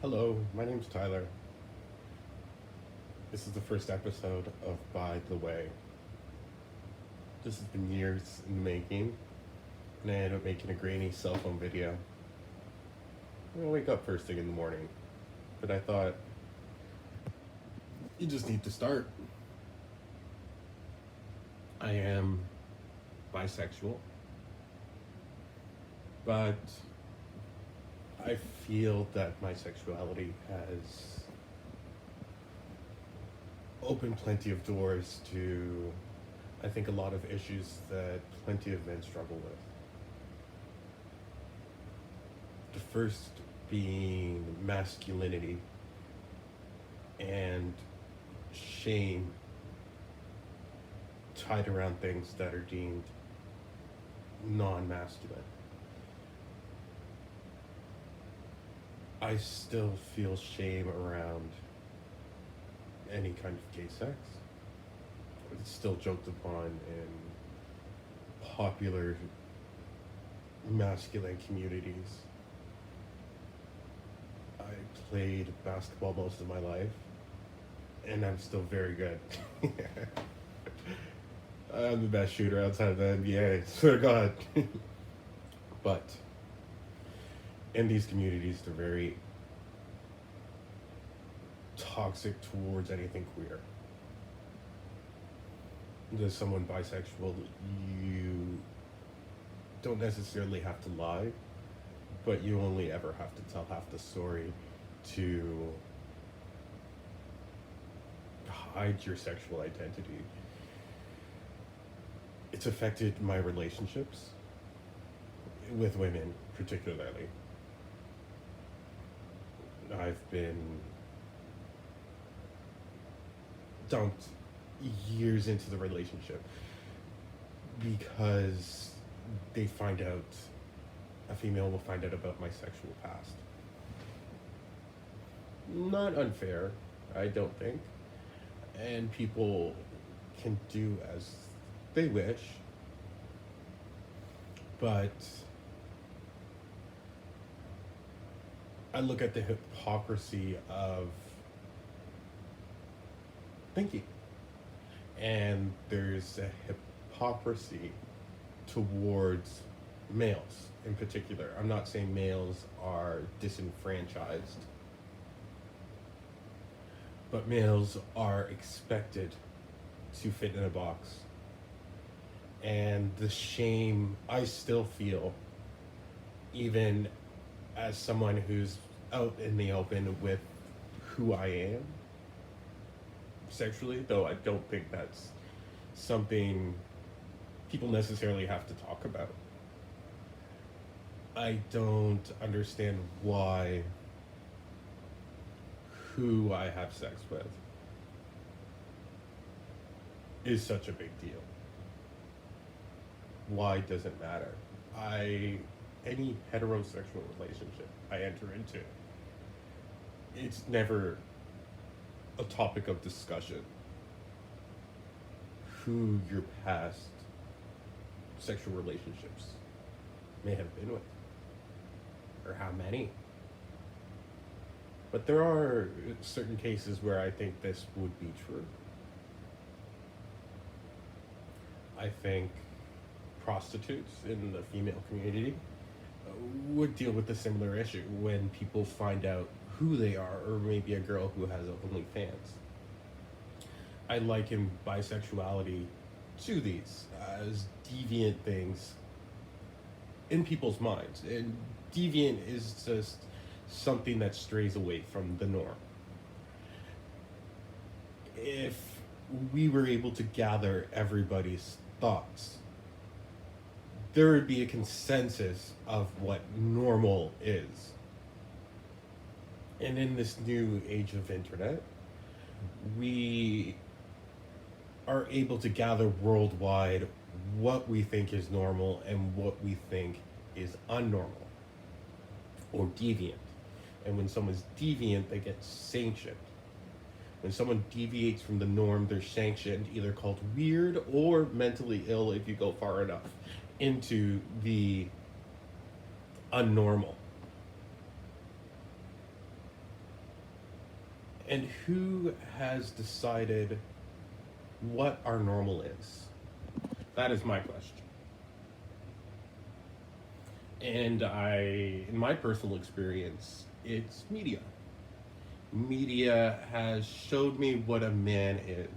Hello, my name's Tyler. This is the first episode of By the Way. This has been years in the making, and I ended up making a grainy cell phone video. I'm gonna wake up first thing in the morning, but I thought, you just need to start. I am bisexual, but I feel that my sexuality has opened plenty of doors to, I think, a lot of issues that plenty of men struggle with. The first being masculinity and shame tied around things that are deemed non-masculine. I still feel shame around any kind of gay sex. It's still joked upon in popular masculine communities. I played basketball most of my life, and I'm still very good. I'm the best shooter outside of the NBA, swear to God. But in these communities, they're very toxic towards anything queer. As someone bisexual, you don't necessarily have to lie, but you only ever have to tell half the story to hide your sexual identity. It's affected my relationships with women, particularly. I've been dumped years into the relationship because a female will find out about my sexual past. Not unfair, I don't think. And people can do as they wish. But I look at the hypocrisy of thinking. And there's a hypocrisy towards males in particular. I'm not saying males are disenfranchised, but males are expected to fit in a box. And the shame I still feel, even as someone who's out in the open with who I am sexually, though I don't think that's something people necessarily have to talk about. I don't understand why who I have sex with is such a big deal. Why does it matter? Any heterosexual relationship I enter into, it's never a topic of discussion who your past sexual relationships may have been with, or how many. But there are certain cases where I think this would be true. I think prostitutes in the female community would deal with a similar issue when people find out who they are, or maybe a girl who has OnlyFans. I liken bisexuality to these as deviant things in people's minds. And deviant is just something that strays away from the norm. If we were able to gather everybody's thoughts, there would be a consensus of what normal is. And in this new age of internet, we are able to gather worldwide what we think is normal and what we think is unnormal or deviant. And when someone's deviant, they get sanctioned. When someone deviates from the norm, they're sanctioned, either called weird or mentally ill if you go far enough into the unnormal. And who has decided what our normal is? That is my question. And in my personal experience, it's media. Media has showed me what a man is.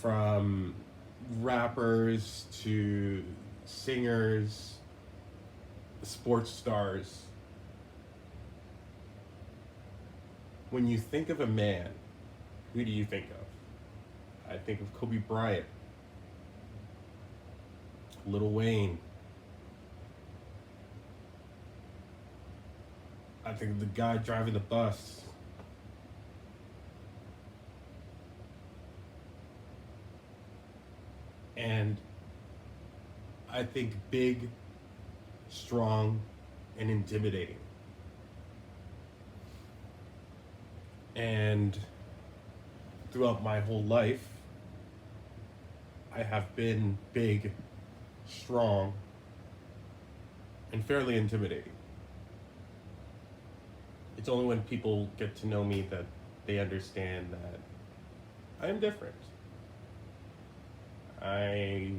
From rappers to singers, sports stars. When you think of a man, who do you think of? I think of Kobe Bryant, Lil Wayne. I think of the guy driving the bus. And I think big, strong, and intimidating. And throughout my whole life, I have been big, strong, and fairly intimidating. It's only when people get to know me that they understand that I am different. I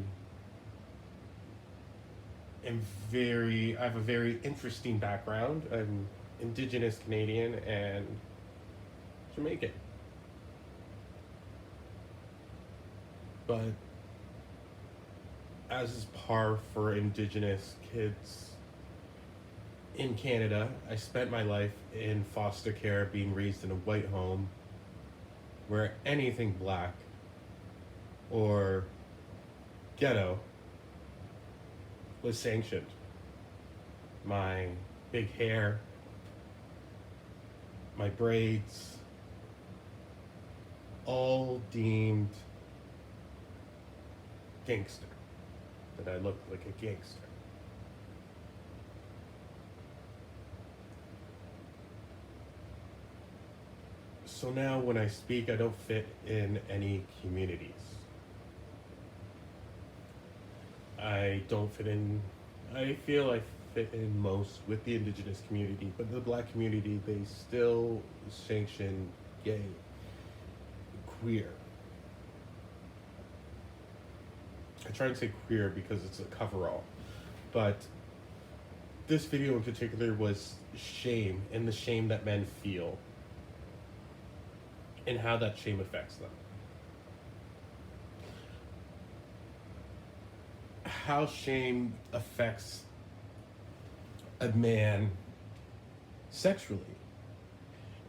have a very interesting background. I'm Indigenous Canadian and Jamaican. But as is par for Indigenous kids in Canada, I spent my life in foster care, being raised in a white home where anything black or ghetto was sanctioned. My big hair, my braids, all deemed gangster, that I looked like a gangster. So now when I speak, I don't fit in any communities. I don't fit in, I feel I fit in most with the Indigenous community, but the black community, they still sanction gay, queer. I try to say queer because it's a coverall, but this video in particular was shame, and the shame that men feel and how that shame affects them. How shame affects a man sexually.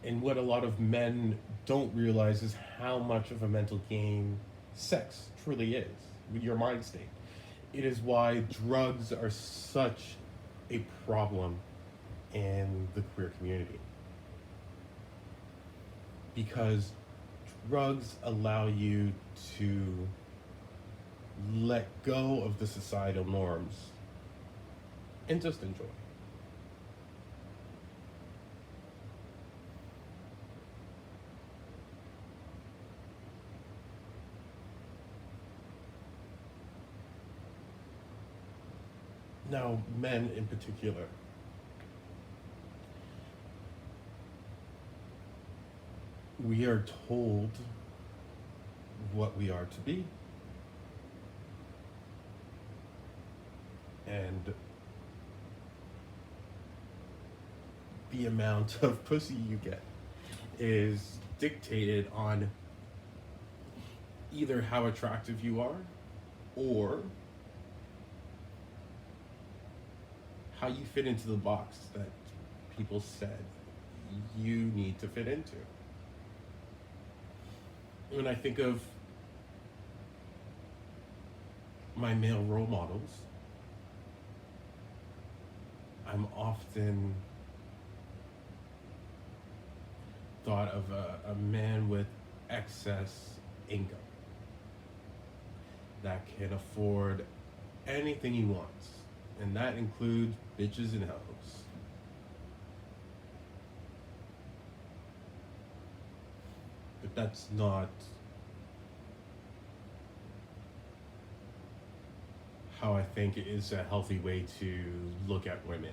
And what a lot of men don't realize is how much of a mental game sex truly is, with your mind state. It is why drugs are such a problem in the queer community. Because drugs allow you to let go of the societal norms and just enjoy. Now, men in particular. We are told what we are to be. And the amount of pussy you get is dictated on either how attractive you are or how you fit into the box that people said you need to fit into. When I think of my male role models, I'm often thought of a man with excess income that can afford anything he wants, and that includes bitches and hoes. But that's not how I think it is a healthy way to look at women.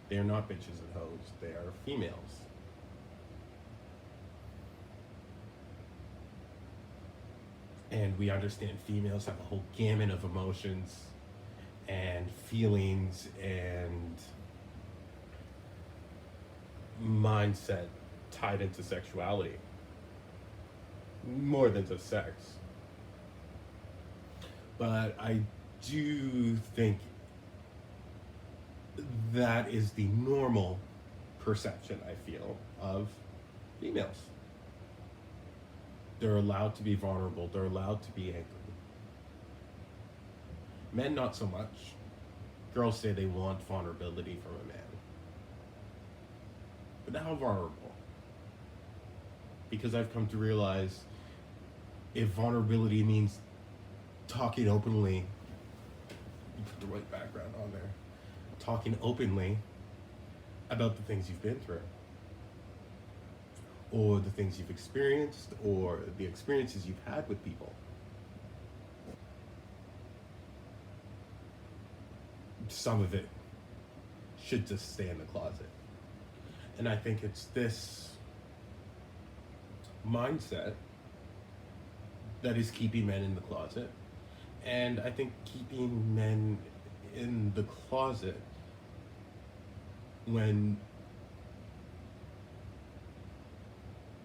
They are not bitches and hoes, they are females. And we understand females have a whole gamut of emotions and feelings and mindset tied into sexuality more than just sex. But I do think that is the normal perception, I feel, of females. They're allowed to be vulnerable, they're allowed to be angry. Men, not so much. Girls say they want vulnerability from a man. But how vulnerable? Because I've come to realize if vulnerability means talking openly, you put the right background on there, talking openly about the things you've been through, or the things you've experienced, or the experiences you've had with people. Some of it should just stay in the closet. And I think it's this mindset that is keeping men in the closet. And I think keeping men in the closet when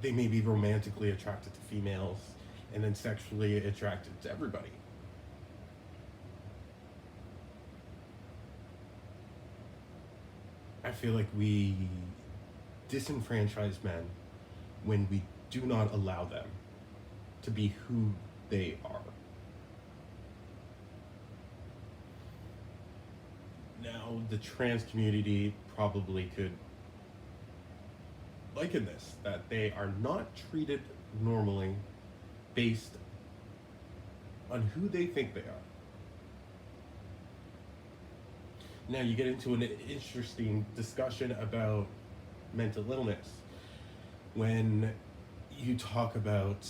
they may be romantically attracted to females and then sexually attracted to everybody. I feel like we disenfranchise men when we do not allow them to be who they are. Now, the trans community probably could liken this, that they are not treated normally based on who they think they are. Now you get into an interesting discussion about mental illness when you talk about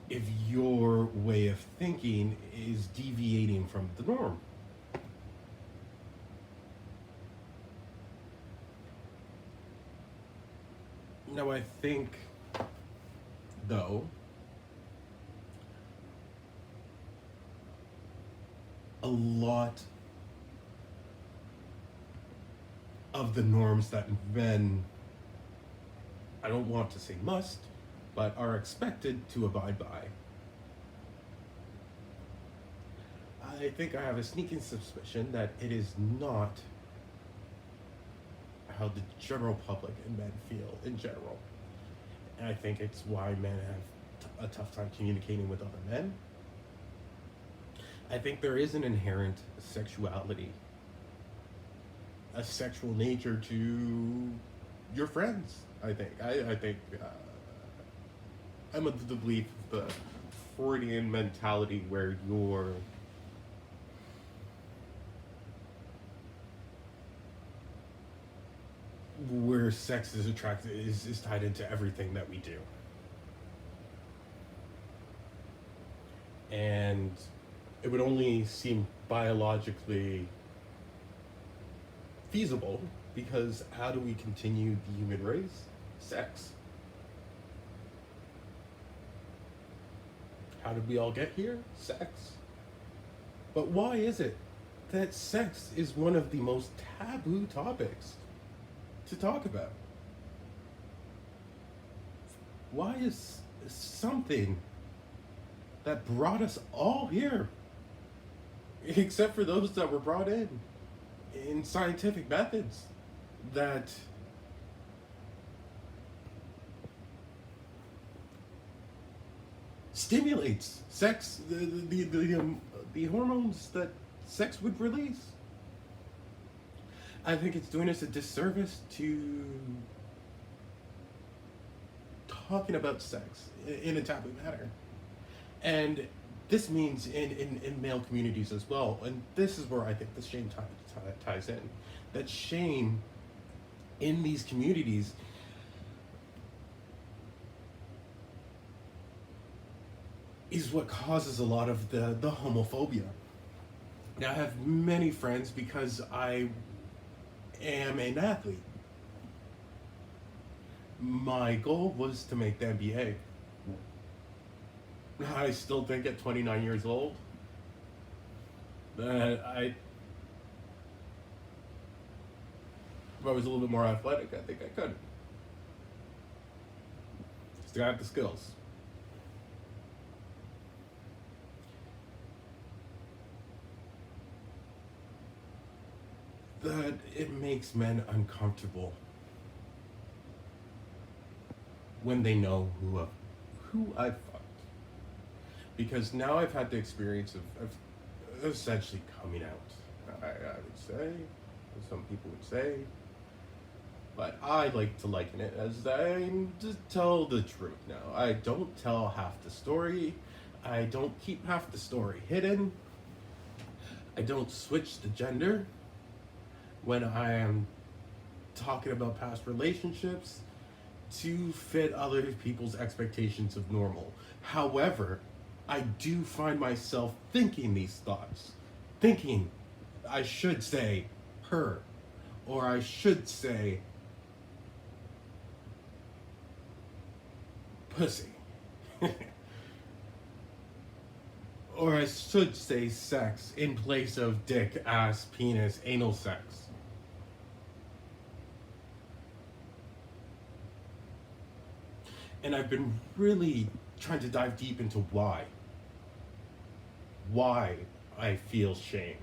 if your way of thinking is deviating from the norm. Now I think, though, a lot of the norms that men, I don't want to say must, but are expected to abide by. I think I have a sneaking suspicion that it is not how the general public and men feel in general. And I think it's why men have a tough time communicating with other men. I think there is an inherent sexuality, a sexual nature to your friends. I think I'm of the belief of the Freudian mentality where sex is is tied into everything that we do. And it would only seem biologically feasible because how do we continue the human race? Sex. How did we all get here? Sex. But why is it that sex is one of the most taboo topics to talk about? Why is something that brought us all here, except for those that were brought in scientific methods, that stimulates sex, the hormones that sex would release? I think it's doing us a disservice to talking about sex in a taboo manner. And this means in male communities as well. And this is where I think the shame ties in. That shame in these communities is what causes a lot of the homophobia. Now, I have many friends because I am an athlete. My goal was to make the NBA. I still think at 29 years old that if I was a little bit more athletic, I think I could. Still have the skills. That it makes men uncomfortable when they know who I've fucked. Because now I've had the experience of essentially coming out. I would say, as some people would say, but I like to liken it as I just tell the truth now. I don't tell half the story. I don't keep half the story hidden. I don't switch the gender when I am talking about past relationships to fit other people's expectations of normal. However, I do find myself thinking these thoughts. Thinking I should say her, or I should say pussy. Or I should say sex in place of dick, ass, penis, anal sex. And I've been really trying to dive deep into why. Why I feel shame.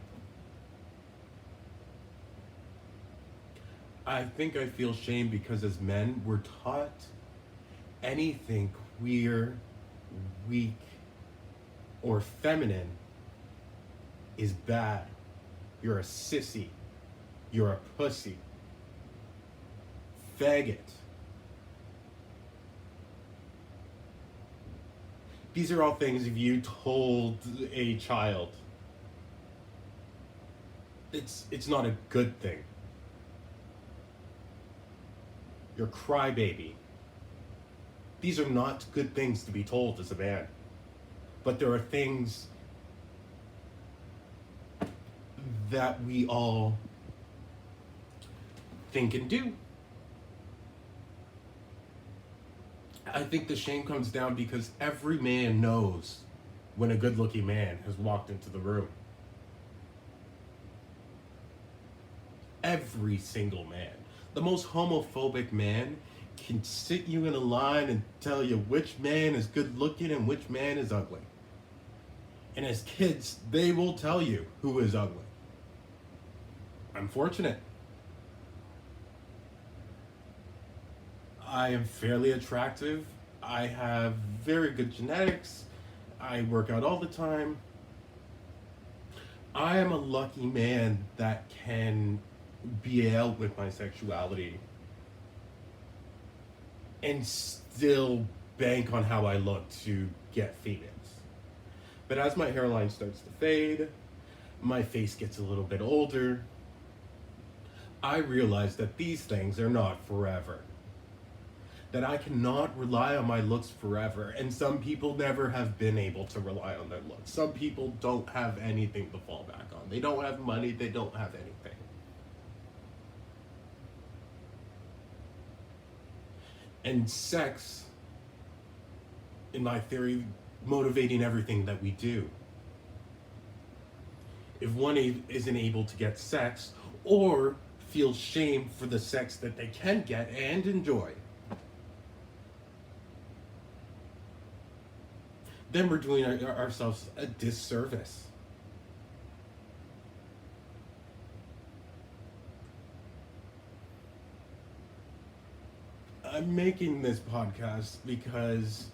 I think I feel shame because as men, we're taught anything queer, weak, or feminine is bad. You're a sissy. You're a pussy. Faggot. These are all things if you told a child. It's not a good thing. You're a crybaby. These are not good things to be told as a man. But there are things that we all think and do. I think the shame comes down because every man knows when a good-looking man has walked into the room. Every single man. The most homophobic man can sit you in a line and tell you which man is good-looking and which man is ugly. And as kids, they will tell you who is ugly. I'm fortunate. I am fairly attractive. I have very good genetics. I work out all the time. I am a lucky man that can be out with my sexuality and still bank on how I look to get females. But as my hairline starts to fade, my face gets a little bit older, I realize that these things are not forever. That I cannot rely on my looks forever, and some people never have been able to rely on their looks. Some people don't have anything to fall back on. They don't have money, they don't have anything. And sex, in my theory, motivating everything that we do. If one isn't able to get sex, or feels shame for the sex that they can get and enjoy, then we're doing ourselves a disservice. I'm making this podcast because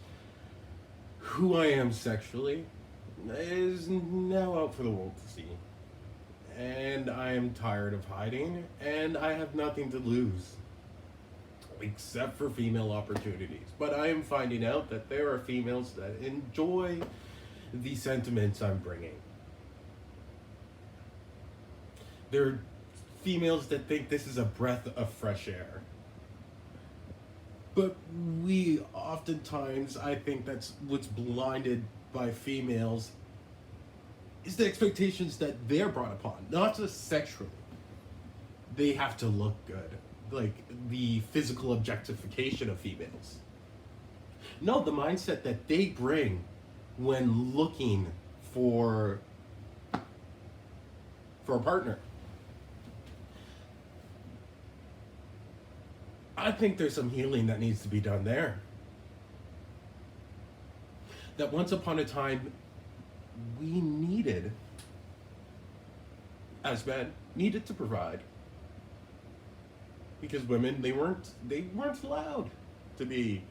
who I am sexually is now out for the world to see. And I am tired of hiding, and I have nothing to lose. Except for female opportunities. But I am finding out that there are females that enjoy the sentiments I'm bringing. There are females that think this is a breath of fresh air. But we oftentimes, I think that's what's blinded by females, is the expectations that they're brought upon, not just sexually. They have to look good. Like the physical objectification of females. No, the mindset that they bring when looking for a partner. I think there's some healing that needs to be done there. That once upon a time we needed, as men, needed to provide. Because women, they weren't allowed to be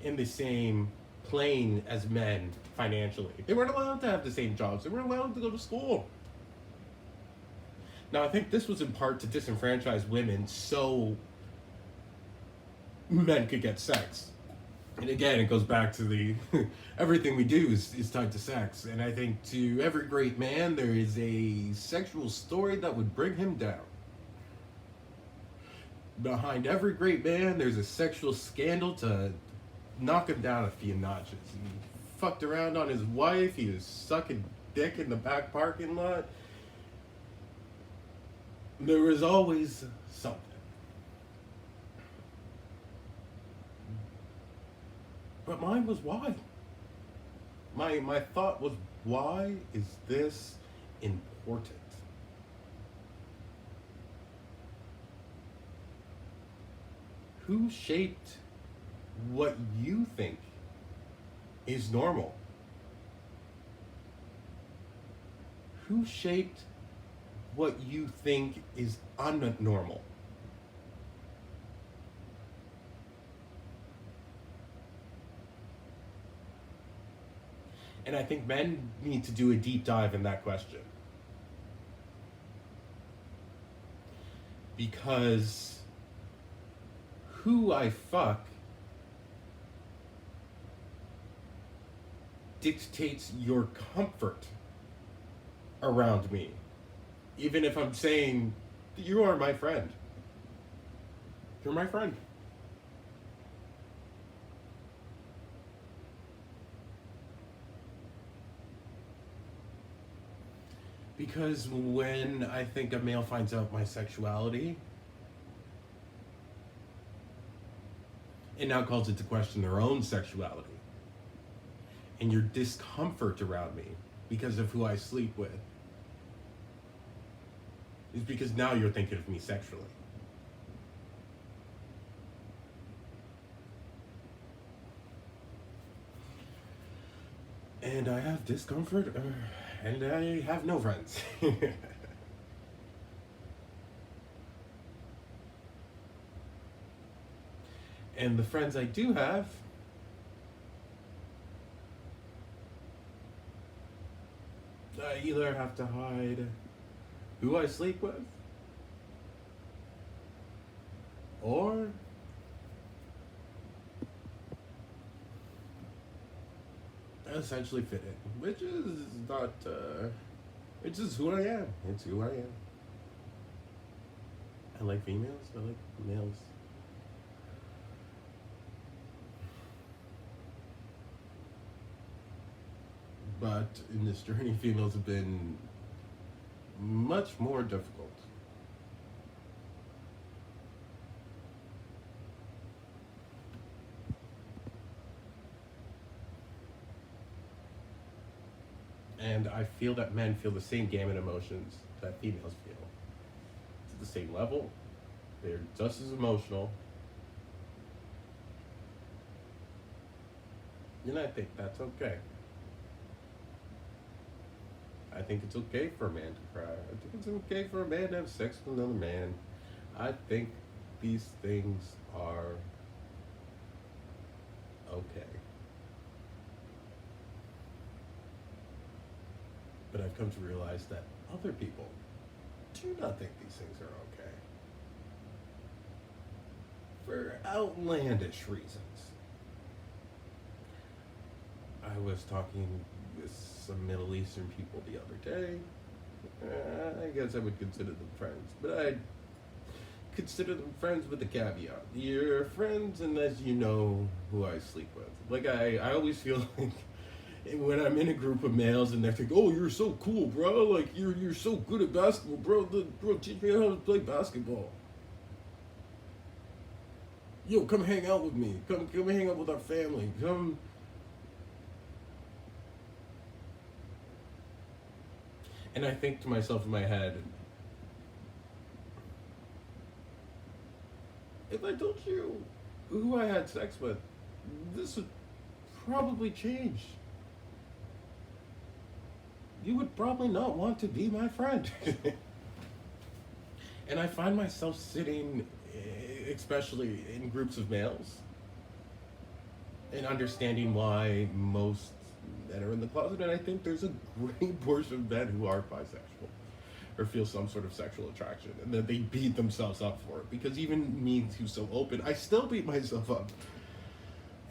in the same plane as men financially. They weren't allowed to have the same jobs. They weren't allowed to go to school. Now I think this was in part to disenfranchise women so men could get sex. And again, it goes back to the everything we do is tied to sex. And I think to every great man, there is a sexual story that would bring him down. Behind every great man, there's a sexual scandal to knock him down a few notches. He fucked around on his wife. He was sucking dick in the back parking lot. There was always something. But mine was why. My thought was, why is this important? Who shaped what you think is normal? Who shaped what you think is unnormal? And I think men need to do a deep dive in that question. Because who I fuck dictates your comfort around me. Even if I'm saying, you are my friend. You're my friend. Because when I think a male finds out my sexuality and now calls into question their own sexuality and your discomfort around me because of who I sleep with, is because now you're thinking of me sexually. And I have discomfort, and I have no friends. And the friends I do have, I either have to hide who I sleep with, or essentially fit in, which is not, it's just who I am. It's who I am. I like females, I like males. But in this journey, females have been much more difficult. And I feel that men feel the same gamut of emotions that females feel. It's at the same level. They're just as emotional. And I think that's okay. I think it's okay for a man to cry. I think it's okay for a man to have sex with another man. I think these things are okay. But I've come to realize that other people do not think these things are okay. For outlandish reasons. I was talking with some Middle Eastern people the other day. I guess I would consider them friends, but I'd consider them friends with a caveat. You're friends unless you know who I sleep with. Like, I always feel like when I'm in a group of males and they're like, oh, you're so cool, bro. Like, you're so good at basketball, bro. Bro, teach me how to play basketball. Yo, come hang out with me. Come hang out with our family. Come And I think to myself in my head, if I told you who I had sex with, this would probably change. You would probably not want to be my friend. And I find myself sitting, especially in groups of males, and understanding why most men are in the closet. And I think there's a great portion of men who are bisexual or feel some sort of sexual attraction, and that they beat themselves up for it. Because even me, who's so open, I still beat myself up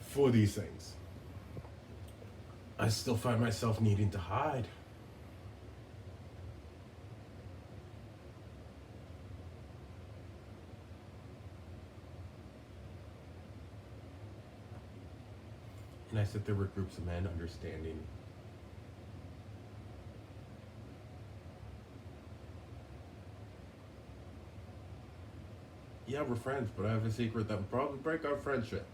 for these things. I still find myself needing to hide. And I sit there with groups of men understanding yeah, we're friends, but I have a secret that would probably break our friendship.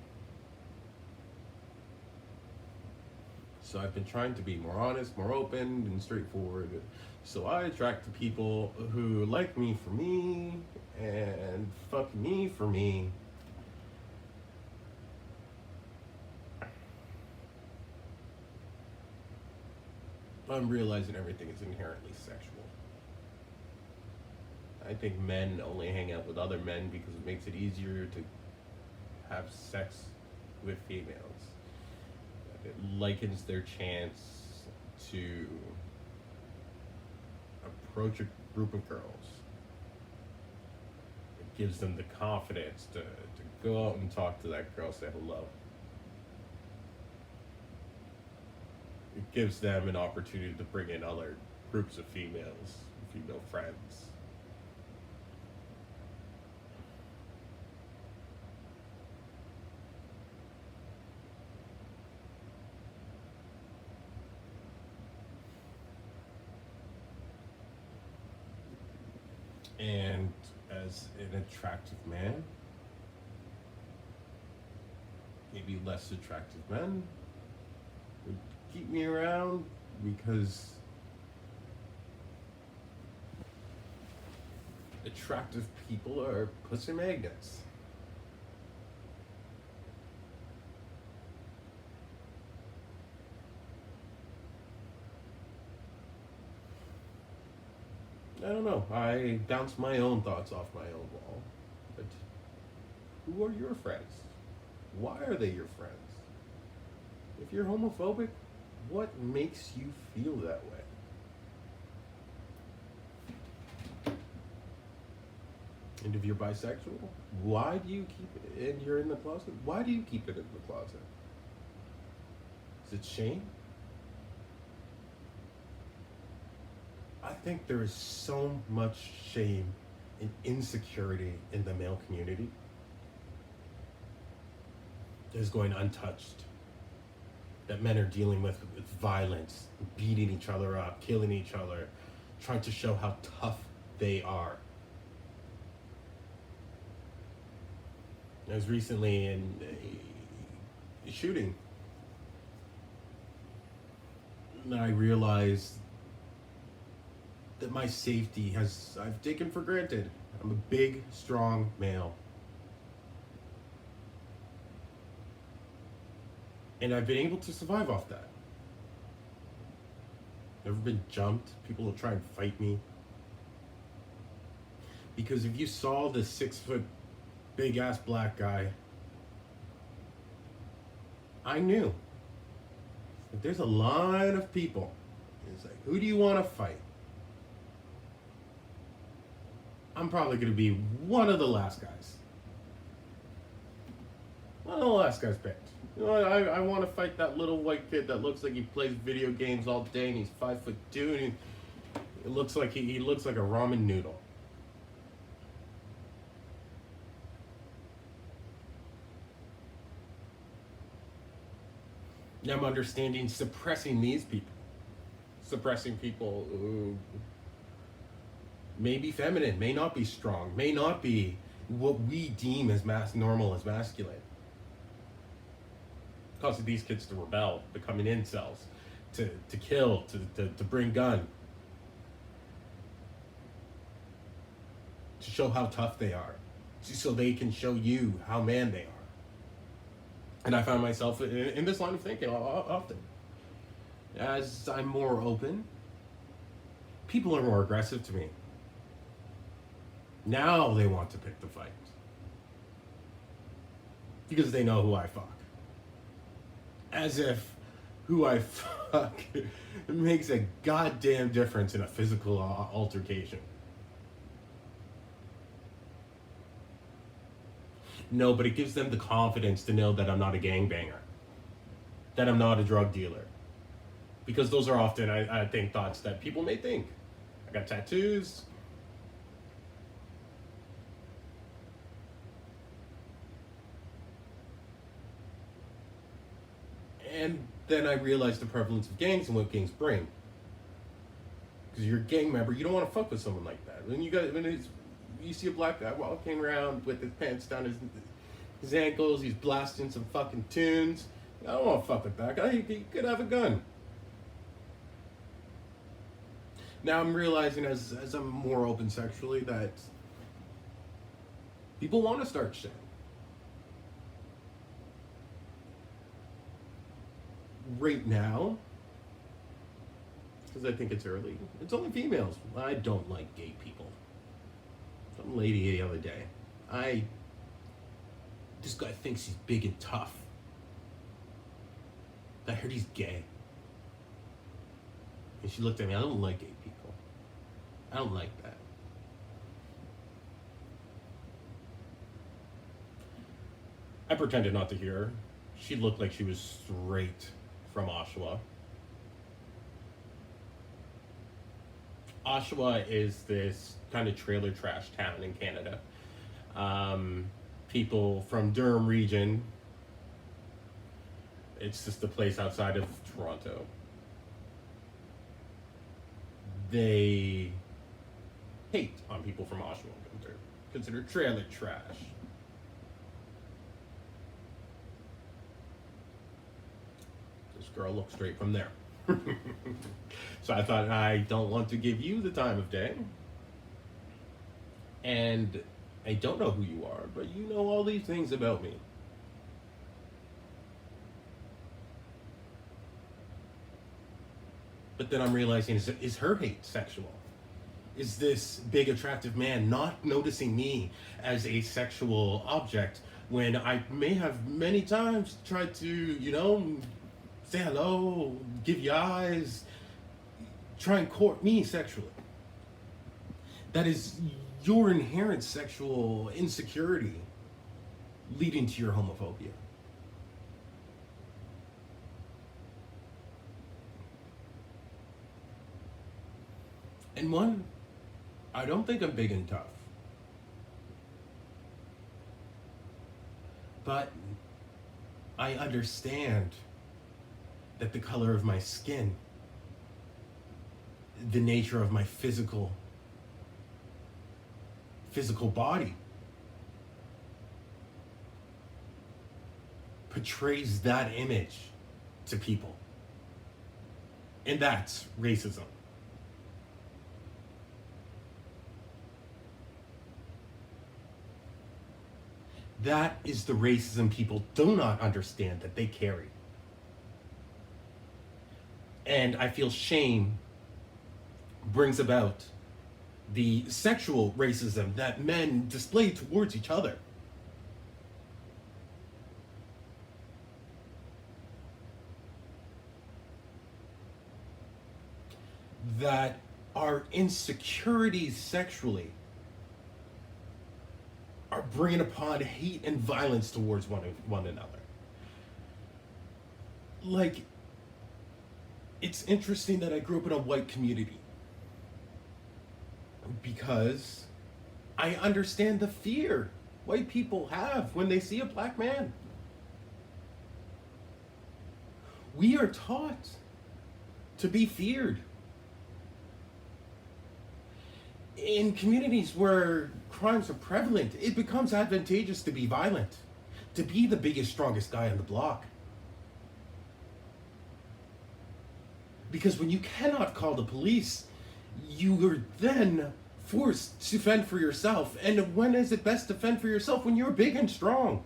So I've been trying to be more honest, more open, and straightforward. So I attract the people who like me for me and fuck me for me. I'm realizing everything is inherently sexual. I think men only hang out with other men because it makes it easier to have sex with females. It lightens their chance to approach a group of girls. It gives them the confidence to go out and talk to that girl, say hello. It gives them an opportunity to bring in other groups of females, female friends. And as an attractive man, maybe less attractive men would keep me around because attractive people are pussy magnets. I don't know. I bounce my own thoughts off my own wall. But who are your friends? Why are they your friends? If you're homophobic, what makes you feel that way? And if you're bisexual, why do you keep it? And you're in the closet, why do you keep it in the closet? Is it shame? I think there is so much shame and insecurity in the male community that is going untouched. That men are dealing with violence, beating each other up, killing each other, trying to show how tough they are. I was recently in a shooting, and I realized that my safety I've taken for granted. I'm a big, strong male. And I've been able to survive off that. Never been jumped. People will try and fight me. Because if you saw the 6-foot, big ass black guy, I knew. If there's a line of people, it's like, who do you want to fight? I'm probably going to be one of the last guys. One of the last guys picked. You know, I want to fight that little white kid that looks like he plays video games all day and he's 5'2" and it looks like he looks like a ramen noodle. Now I'm understanding suppressing these people. Suppressing people who may be feminine, may not be strong, may not be what we deem as normal as masculine. Causing these kids to rebel, becoming incels, to kill, to bring gun. show how tough they are, so they can show you how man they are. And I found myself in this line of thinking often. As I'm more open, people are more aggressive to me. Now they want to pick the fight. Because they know who I fuck. As if who I fuck makes a goddamn difference in a physical altercation. No, but it gives them the confidence to know that I'm not a gangbanger. That I'm not a drug dealer. Because those are often, I think, thoughts that people may think. I got tattoos. And then I realized the prevalence of gangs and what gangs bring. Because you're a gang member, you don't want to fuck with someone like that. When you see a black guy walking around with his pants down his ankles, he's blasting some fucking tunes. I don't want to fuck with that guy. He could have a gun. Now I'm realizing as I'm more open sexually that people want to start shit. Right now, because I think it's early, it's only females. I don't like gay people. Some lady the other day, this guy thinks he's big and tough. I heard he's gay. And she looked at me, I don't like gay people. I don't like that. I pretended not to hear her. She looked like she was straight from Oshawa. Oshawa is this kind of trailer trash town in Canada. People from Durham region. It's just a place outside of Toronto. They hate on people from Oshawa. They're considered trailer trash. This girl looked straight from there. So I thought, I don't want to give you the time of day. And I don't know who you are, but you know all these things about me. But then I'm realizing, is her hate sexual? Is this big attractive man not noticing me as a sexual object when I may have many times tried to, say hello, give you eyes, try and court me sexually? That is your inherent sexual insecurity leading to your homophobia. And one, I don't think I'm big and tough. But I understand that the color of my skin, the nature of my physical body portrays that image to people. And that's racism. That is the racism people do not understand that they carry. And I feel shame brings about the sexual racism that men display towards each other. That our insecurities sexually are bringing upon hate and violence towards one another. Like, it's interesting that I grew up in a white community because I understand the fear white people have when they see a black man. We are taught to be feared. In communities where crimes are prevalent, it becomes advantageous to be violent, to be the biggest, strongest guy on the block. Because when you cannot call the police, you are then forced to fend for yourself. And when is it best to fend for yourself? When you're big and strong.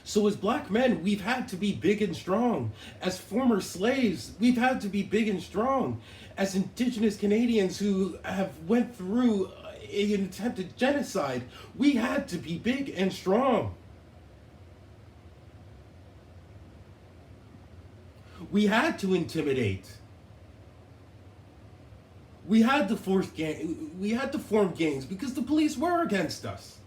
So as black men, we've had to be big and strong. As former slaves, we've had to be big and strong. As indigenous Canadians who have went through an attempted genocide, we had to be big and strong. We had to intimidate. We had to form gangs because the police were against us.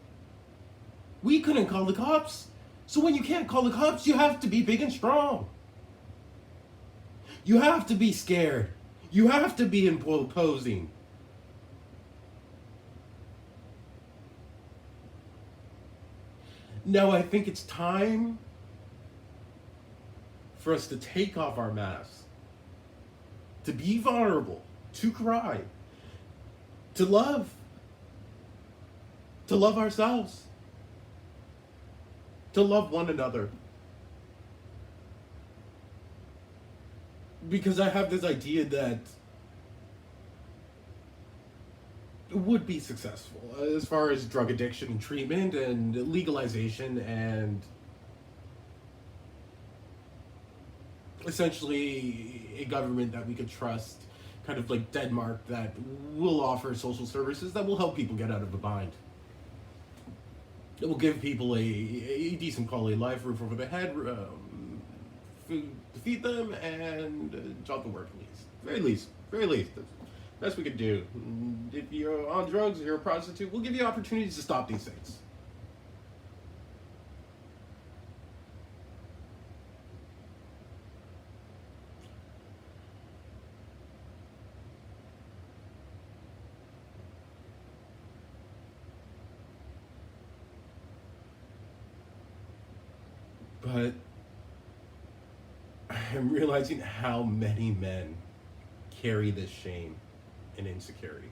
We couldn't call the cops. So when you can't call the cops, you have to be big and strong. You have to be scared. You have to be imposing. Now I think it's time for us to take off our masks, to be vulnerable, to cry, to love ourselves, to love one another. Because I have this idea that it would be successful as far as drug addiction and treatment and legalization and essentially a government that we could trust, kind of like Denmark, that will offer social services that will help people get out of a bind. It will give people a decent quality of life, roof over their head, food to feed them, and job to work at least. Very least. That's the best we could do. If you're on drugs, if you're a prostitute, we'll give you opportunities to stop these things. But I'm realizing how many men carry this shame and insecurity.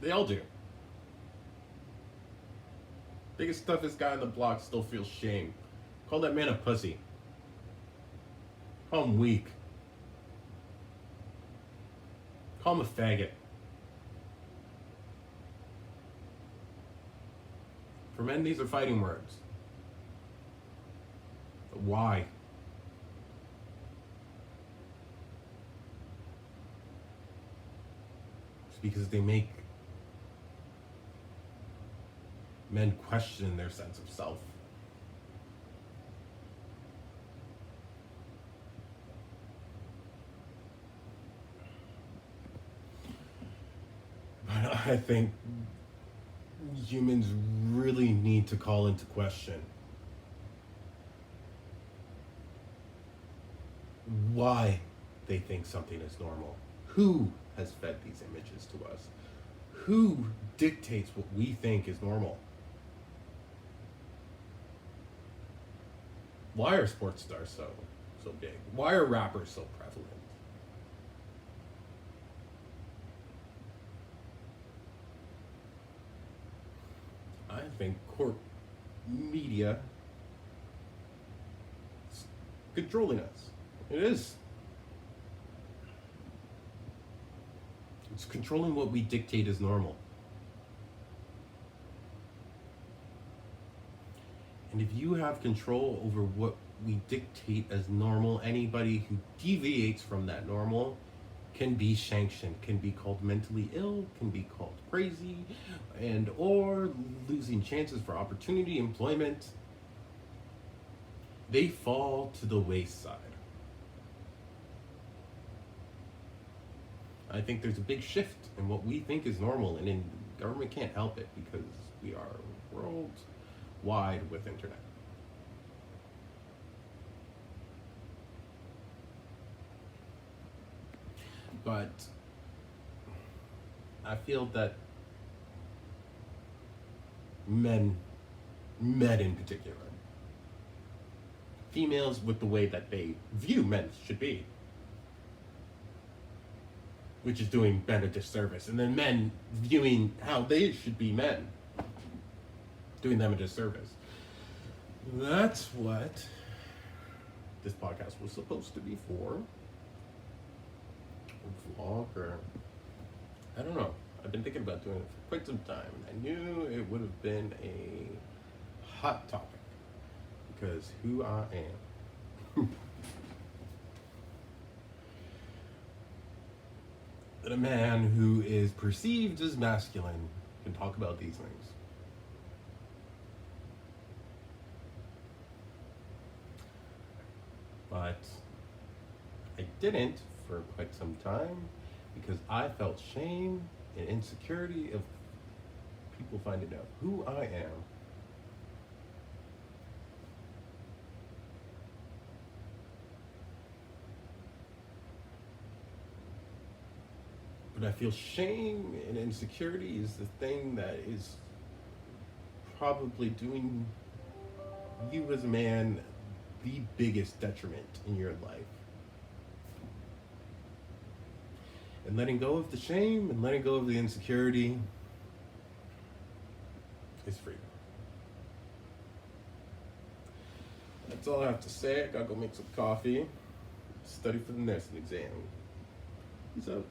They all do. Biggest, toughest guy on the block still feels shame. Call that man a pussy. Call him weak. Call him a faggot. For men, these are fighting words. But why? It's because they make men question their sense of self. But I think humans really need to call into question why they think something is normal. Who has fed these images to us? Who dictates what we think is normal? Why are sports stars so big? Why are rappers so prevalent? I think corp media is controlling us. It is. It's controlling what we dictate as normal. And if you have control over what we dictate as normal, anybody who deviates from that normal can be sanctioned, can be called mentally ill, can be called crazy, and or losing chances for opportunity, employment. They fall to the wayside. I think there's a big shift in what we think is normal, and government can't help it because we are worldwide with internet. But I feel that men in particular, females with the way that they view men should be, which is doing men a disservice, and then men viewing how they should be men, doing them a disservice. That's what this podcast was supposed to be for. vlog, or I don't know. I've been thinking about doing it for quite some time. I knew it would have been a hot topic because who I am. That a man who is perceived as masculine can talk about these things. But I didn't for quite some time because I felt shame and insecurity of people finding out who I am. But I feel shame and insecurity is the thing that is probably doing you as a man the biggest detriment in your life. And letting go of the shame and letting go of the insecurity is freedom. That's all I have to say. I gotta go make some coffee, study for the nursing exam. Peace out.